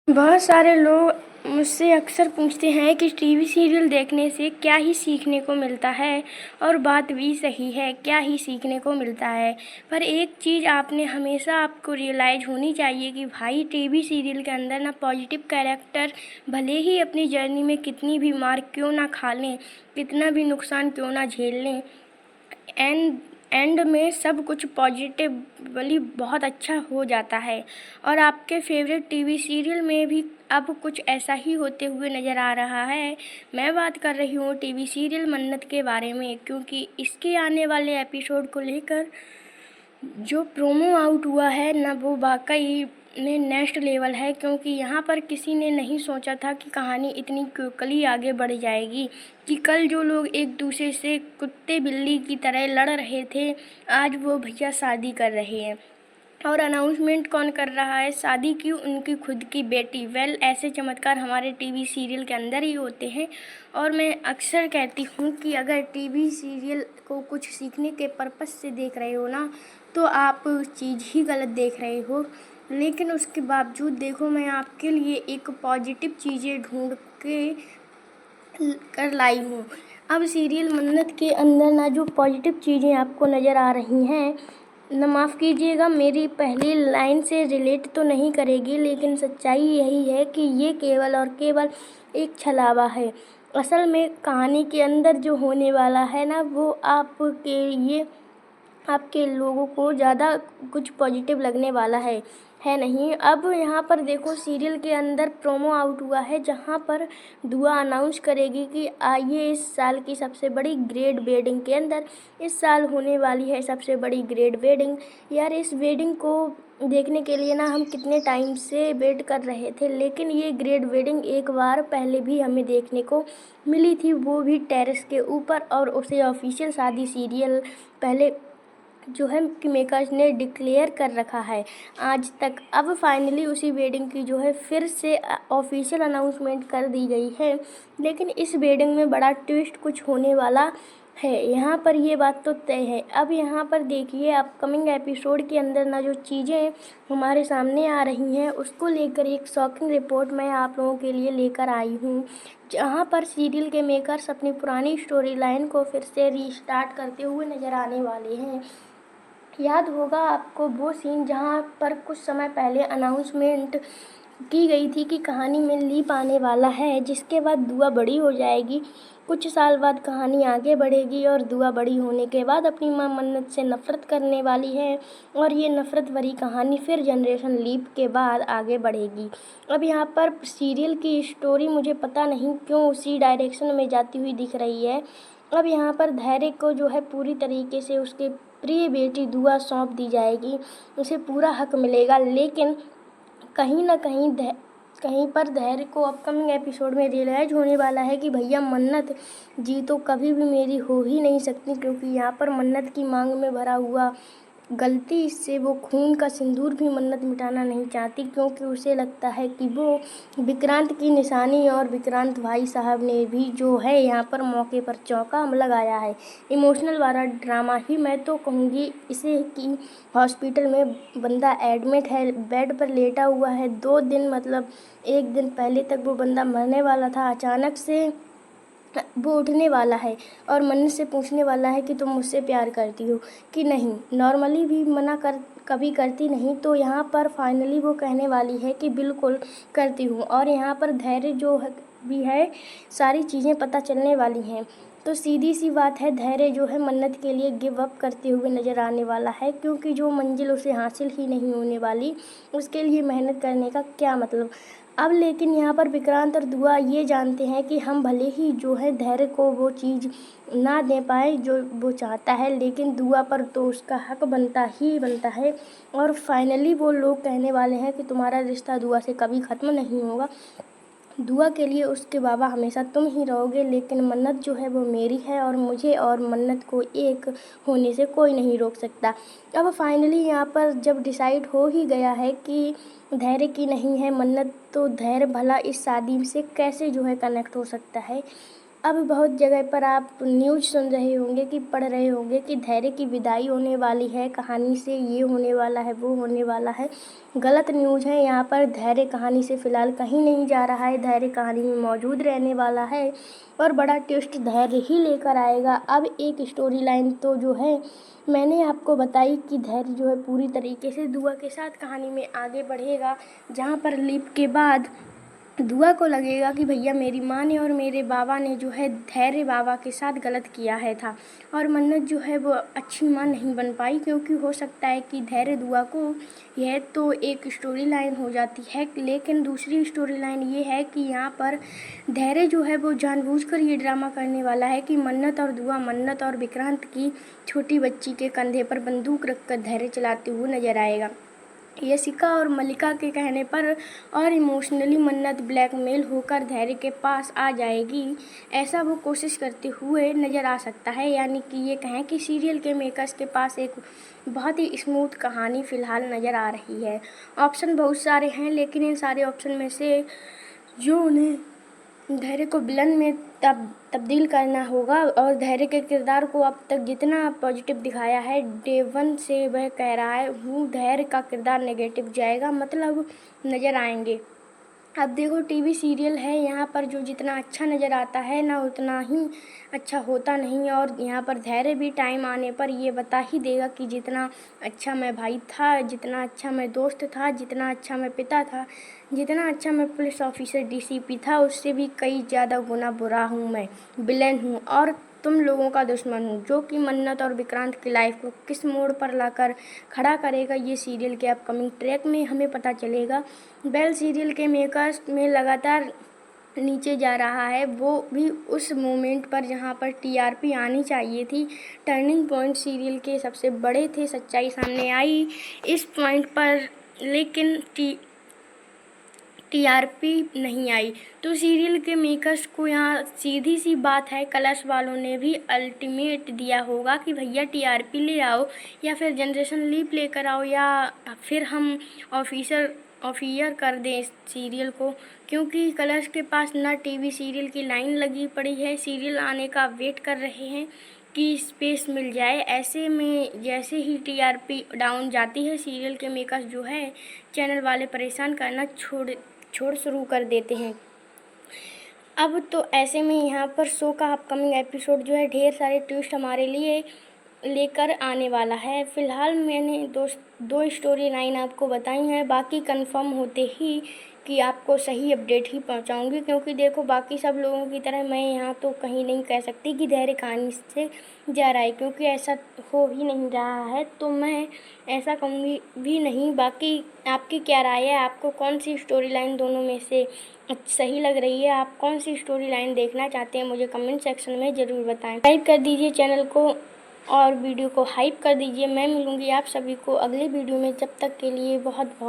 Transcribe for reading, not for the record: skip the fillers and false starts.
बहुत सारे लोग मुझसे अक्सर पूछते हैं कि टीवी सीरियल देखने से क्या ही सीखने को मिलता है। और बात भी सही है, क्या ही सीखने को मिलता है। पर एक चीज़ आपने हमेशा आपको रियलाइज़ होनी चाहिए कि भाई टीवी सीरियल के अंदर ना पॉजिटिव कैरेक्टर भले ही अपनी जर्नी में कितनी भी मार क्यों ना खा लें, कितना भी नुकसान क्यों ना झेल लें, एंड एंड में सब कुछ पॉजिटिवली बहुत अच्छा हो जाता है। और आपके फेवरेट टीवी सीरियल में भी अब कुछ ऐसा ही होते हुए नज़र आ रहा है। मैं बात कर रही हूँ टीवी सीरियल मन्नत के बारे में, क्योंकि इसके आने वाले एपिसोड को लेकर जो प्रोमो आउट हुआ है ना, वो वाकई में नेक्स्ट लेवल है। क्योंकि यहाँ पर किसी ने नहीं सोचा था कि कहानी इतनी क्विकली आगे बढ़ जाएगी, कि कल जो लोग एक दूसरे से कुत्ते बिल्ली की तरह लड़ रहे थे, आज वो भैया शादी कर रहे हैं। और अनाउंसमेंट कौन कर रहा है शादी की? उनकी खुद की बेटी। ऐसे चमत्कार हमारे टीवी सीरियल के अंदर ही होते हैं। और मैं अक्सर कहती हूँ कि अगर टीवी सीरियल को कुछ सीखने के पर्पस से देख रहे हो ना, तो आप चीज़ ही गलत देख रहे हो। लेकिन उसके बावजूद देखो, मैं आपके लिए एक पॉजिटिव चीज़ें ढूंढ के कर लाई हूँ। अब सीरियल मन्नत के अंदर ना जो पॉजिटिव चीज़ें आपको नज़र आ रही हैं न, माफ़ कीजिएगा, मेरी पहली लाइन से रिलेट तो नहीं करेगी, लेकिन सच्चाई यही है कि ये केवल और केवल एक छलावा है। असल में कहानी के अंदर जो होने वाला है ना, वो आपके लोगों को ज़्यादा कुछ पॉजिटिव लगने वाला है नहीं। अब यहाँ पर देखो, सीरियल के अंदर प्रोमो आउट हुआ है, जहाँ पर दुआ अनाउंस करेगी कि आइए इस साल की सबसे बड़ी ग्रेड वेडिंग के अंदर, इस साल होने वाली है सबसे बड़ी ग्रेड वेडिंग। यार, इस वेडिंग को देखने के लिए ना हम कितने टाइम से वेट कर रहे थे, लेकिन ये ग्रेड वेडिंग एक बार पहले भी हमें देखने को मिली थी, वो भी टेरेस के ऊपर। और उसे ऑफिशियल शादी सीरियल पहले जो है कि मेकर्स ने डिक्लेयर कर रखा है आज तक। अब फाइनली उसी वेडिंग की जो है फिर से ऑफिशियल अनाउंसमेंट कर दी गई है। लेकिन इस वेडिंग में बड़ा ट्विस्ट कुछ होने वाला है, यहाँ पर ये बात तो तय है। अब यहाँ पर देखिए, अपकमिंग एपिसोड के अंदर ना जो चीज़ें हमारे सामने आ रही हैं, उसको लेकर एक शॉकिंग रिपोर्ट मैं आप लोगों के लिए लेकर आई हूँ, जहाँ पर सीरियल के मेकर्स अपनी पुरानी स्टोरी लाइन को फिर से रीस्टार्ट करते हुए नज़र आने वाले हैं। याद होगा आपको वो सीन जहाँ पर कुछ समय पहले अनाउंसमेंट की गई थी कि कहानी में लीप आने वाला है, जिसके बाद दुआ बड़ी हो जाएगी। कुछ साल बाद कहानी आगे बढ़ेगी और दुआ बड़ी होने के बाद अपनी माँ मन्नत से नफ़रत करने वाली है, और ये नफ़रत भरी कहानी फिर जनरेशन लीप के बाद आगे बढ़ेगी। अब यहाँ पर सीरियल की स्टोरी मुझे पता नहीं क्यों उसी डायरेक्शन में जाती हुई दिख रही है। अब यहाँ पर धैर्य को जो है पूरी तरीके से उसके प्रिय बेटी दुआ सौंप दी जाएगी, उसे पूरा हक मिलेगा। लेकिन कहीं ना कहीं पर धैर्य को अपकमिंग एपिसोड में रियलाइज होने वाला है कि भैया मन्नत जी तो कभी भी मेरी हो ही नहीं सकती, क्योंकि यहाँ पर मन्नत की मांग में भरा हुआ गलती से वो खून का सिंदूर भी मन्नत मिटाना नहीं चाहती, क्योंकि उसे लगता है कि वो विक्रांत की निशानी, और विक्रांत भाई साहब ने भी जो है यहाँ पर मौके पर चौका लगाया है। इमोशनल वाला ड्रामा ही मैं तो कहूँगी इसे, कि हॉस्पिटल में बंदा एडमिट है, बेड पर लेटा हुआ है 2 दिन, मतलब 1 दिन पहले तक वो बंदा मरने वाला था, अचानक से वो उठने वाला है और मन्नत से पूछने वाला है कि तुम मुझसे प्यार करती हो कि नहीं। नॉर्मली भी मना कर कभी करती नहीं, तो यहाँ पर फाइनली वो कहने वाली है कि बिल्कुल करती हूँ। और यहाँ पर धैर्य जो भी है, सारी चीज़ें पता चलने वाली हैं। तो सीधी सी बात है, धैर्य जो है मन्नत के लिए गिव अप करते हुए नज़र आने वाला है, क्योंकि जो मंजिल उसे हासिल ही नहीं होने वाली, उसके लिए मेहनत करने का क्या मतलब। अब लेकिन यहाँ पर विक्रांत और दुआ ये जानते हैं कि हम भले ही जो है धैर्य को वो चीज़ ना दे पाए जो वो चाहता है, लेकिन दुआ पर तो उसका हक बनता ही बनता है। और फाइनली वो लोग कहने वाले हैं कि तुम्हारा रिश्ता दुआ से कभी ख़त्म नहीं होगा, दुआ के लिए उसके बाबा हमेशा तुम ही रहोगे, लेकिन मन्नत जो है वो मेरी है, और मुझे और मन्नत को एक होने से कोई नहीं रोक सकता। अब फाइनली यहाँ पर जब डिसाइड हो ही गया है कि धैर्य की नहीं है मन्नत, तो धैर्य भला इस शादी से कैसे जो है कनेक्ट हो सकता है। अब बहुत जगह पर आप न्यूज़ सुन रहे होंगे कि पढ़ रहे होंगे कि धैर्य की विदाई होने वाली है कहानी से, ये होने वाला है, वो होने वाला है। गलत न्यूज़ है। यहाँ पर धैर्य कहानी से फ़िलहाल कहीं नहीं जा रहा है। धैर्य कहानी में मौजूद रहने वाला है और बड़ा ट्विस्ट धैर्य ही लेकर आएगा। अब एक स्टोरी लाइन तो जो है मैंने आपको बताई कि धैर्य जो है पूरी तरीके से दुआ के साथ कहानी में आगे बढ़ेगा, जहाँ पर लीप के बाद दुआ को लगेगा कि भैया मेरी माँ ने और मेरे बाबा ने जो है धैर्य बाबा के साथ गलत किया है था, और मन्नत जो है वो अच्छी माँ नहीं बन पाई, क्योंकि हो सकता है कि धैर्य दुआ को, यह तो एक स्टोरी लाइन हो जाती है, लेकिन दूसरी स्टोरी लाइन ये है कि यहाँ पर धैर्य जो है वो जानबूझकर ये ड्रामा करने वाला है कि मन्नत और दुआ, मन्नत और विक्रांत की छोटी बच्ची के कंधे पर बंदूक रखकर धैर्य चलाते हुए नजर आएगा। यशिका और मलिका के कहने पर और इमोशनली मन्नत ब्लैकमेल होकर धैर्य के पास आ जाएगी, ऐसा वो कोशिश करते हुए नज़र आ सकता है। यानी कि ये कहें कि सीरियल के मेकर्स के पास एक बहुत ही स्मूथ कहानी फ़िलहाल नज़र आ रही है। ऑप्शन बहुत सारे हैं, लेकिन इन सारे ऑप्शन में से जो उन्हें धैर्य को विलन में तब्दील करना होगा, और धैर्य के किरदार को अब तक जितना पॉजिटिव दिखाया है, डे वन से वह कह रहा है हूँ धैर्य का किरदार नेगेटिव जाएगा, मतलब नज़र आएंगे। अब देखो टीवी सीरियल है, यहाँ पर जो जितना अच्छा नज़र आता है ना उतना ही अच्छा होता नहीं, और यहाँ पर धैर्य भी टाइम आने पर ये बता ही देगा कि जितना अच्छा मैं भाई था, जितना अच्छा मैं दोस्त था, जितना अच्छा मैं पिता था, जितना अच्छा मैं पुलिस ऑफिसर डीसीपी था, उससे भी कई ज़्यादा गुना बुरा हूँ, मैं विलेन हूँ और तुम लोगों का दुश्मन हूँ, जो कि मन्नत और विक्रांत की लाइफ को किस मोड़ पर लाकर खड़ा करेगा, ये सीरियल के अपकमिंग ट्रैक में हमें पता चलेगा। बेल सीरियल के मेकर्स में लगातार नीचे जा रहा है, वो भी उस मोमेंट पर जहाँ पर टीआरपी आनी चाहिए थी। टर्निंग पॉइंट सीरियल के सबसे बड़े थे, सच्चाई सामने आई इस पॉइंट पर, लेकिन टीआरपी नहीं आई। तो सीरियल के मेकर्स को यहाँ सीधी सी बात है, कलर्स वालों ने भी अल्टीमेट दिया होगा कि भैया टीआरपी ले आओ, या फिर जनरेशन लीप लेकर आओ, या फिर हम ऑफियर कर दें इस सीरियल को, क्योंकि कलर्स के पास ना टीवी सीरियल की लाइन लगी पड़ी है, सीरियल आने का वेट कर रहे हैं कि स्पेस मिल जाए। ऐसे में जैसे ही टीआरपी डाउन जाती है, सीरियल के मेकर्स जो है चैनल वाले परेशान करना छोड़ शुरू कर देते हैं। अब तो ऐसे में यहाँ पर शो का अपकमिंग एपिसोड जो है ढेर सारे ट्विस्ट हमारे लिए लेकर आने वाला है। फ़िलहाल मैंने दो स्टोरी लाइन आपको बताई हैं, बाकी कंफर्म होते ही कि आपको सही अपडेट ही पहुंचाऊंगी, क्योंकि देखो बाकी सब लोगों की तरह मैं यहाँ तो कहीं नहीं कह सकती कि धैर्य कहानी से जा रहा है, क्योंकि ऐसा हो ही नहीं रहा है, तो मैं ऐसा कहूँगी भी नहीं। बाकी आपकी क्या राय है, आपको कौन सी स्टोरी लाइन दोनों में से सही लग रही है, आप कौन सी स्टोरी लाइन देखना चाहते हैं, मुझे कमेंट सेक्शन में ज़रूर बताएं। सब्सक्राइब कर दीजिए चैनल को और वीडियो को हाइप कर दीजिए। मैं मिलूँगी आप सभी को अगले वीडियो में, जब तक के लिए बहुत बहुत